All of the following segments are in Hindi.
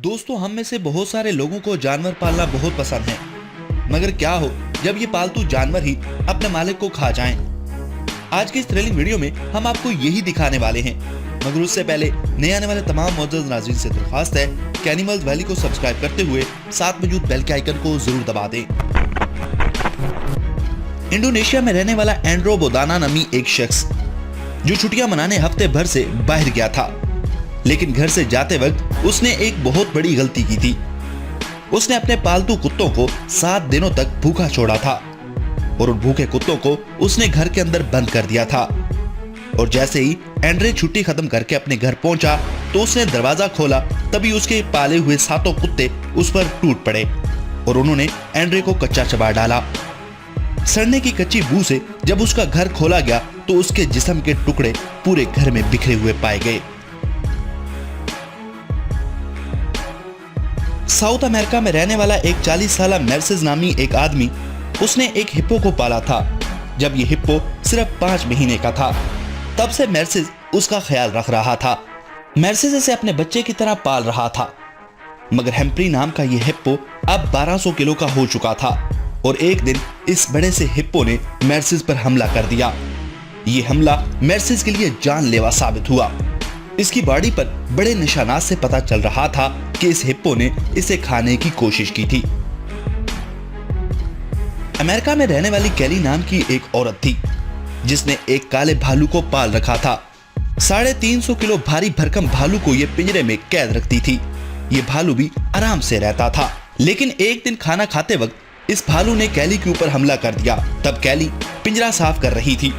दोस्तों, हम में से बहुत सारे लोगों को जानवर पालना बहुत पसंद है, मगर क्या हो जब ये पालतू जानवर ही अपने मालिक को खा जाएं। आज की इस थ्रिलिंग वीडियो में हम आपको यही दिखाने वाले हैं, मगर उससे पहले नए आने वाले तमाम मौजूद नाज़रीन से दरख्वास्त है कि एनिमल्स वैली को सब्सक्राइब करते हुए साथ मौजूद बेल के आइकन को जरूर दबा दें। इंडोनेशिया में रहने वाला एंड्रो बोदाना नामी एक शख्स जो छुट्टियां मनाने हफ्ते भर से बाहर गया था, लेकिन घर से जाते वक्त उसने एक बहुत बड़ी गलती की थी। उसने अपने पालतू कुत्तों को 7 दिनों तक भूखा छोड़ा था और उन भूखे कुत्तों को उसने घर के अंदर बंद कर दिया था। और जैसे ही एंड्रे छुट्टी खत्म करके अपने घर पहुंचा तो उसने दरवाजा खोला, तभी उसके पाले हुए 7 कुत्ते उस पर टूट पड़े और उन्होंने एंड्रे को कच्चा चबा डाला। सड़ने की कच्ची बू से जब उसका घर खोला गया तो उसके जिस्म के टुकड़े पूरे घर में बिखरे हुए पाए गए। साउथ अमेरिका में रहने वाला एक 40 साला मेर्सेस नामी एक आदमी, उसने एक हिप्पो को पाला था। जब ये हिप्पो सिर्फ 5 महीने का था, तब से मेर्सेस उसका ख्याल रख रहा था। मेर्सेस इसे अपने बच्चे की तरह पाल रहा था, मगर हेम्प्री नाम का ये हिप्पो अब 1200 किलो का हो चुका था और एक दिन इस बड़े से हिप्पो ने मेर्सेस पर हमला कर दिया। ये हमला मेर्सेस के लिए जानलेवा साबित हुआ। इसकी बॉडी पर बड़े निशानात से पता चल रहा था कि इस हिप्पो ने इसे खाने की कोशिश की थी। अमेरिका में रहने वाली कैली नाम की एक औरत थी जिसने एक काले भालू को पाल रखा था। 350 किलो भारी भरकम भालू को यह पिंजरे में कैद रखती थी। ये भालू भी आराम से रहता था, लेकिन एक दिन खाना खाते वक्त इस भालू ने कैली के ऊपर हमला कर दिया। तब कैली पिंजरा साफ कर रही थी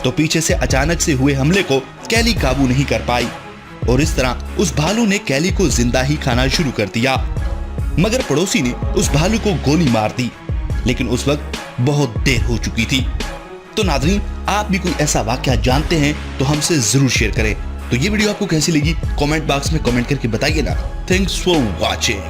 तो पीछे से अचानक से हुए हमले को कैली काबू नहीं कर पाई और इस तरह उस भालू ने कैली को जिंदा ही खाना शुरू कर दिया। मगर पड़ोसी ने उस भालू को गोली मार दी, लेकिन उस वक्त बहुत देर हो चुकी थी। तो नाज़रीन, आप भी कोई ऐसा वाकया जानते हैं तो हमसे जरूर शेयर करें। तो ये वीडियो आपको कैसी लगी कमेंट बॉक्स में कमेंट करके बताइए ना। Thanks for watching.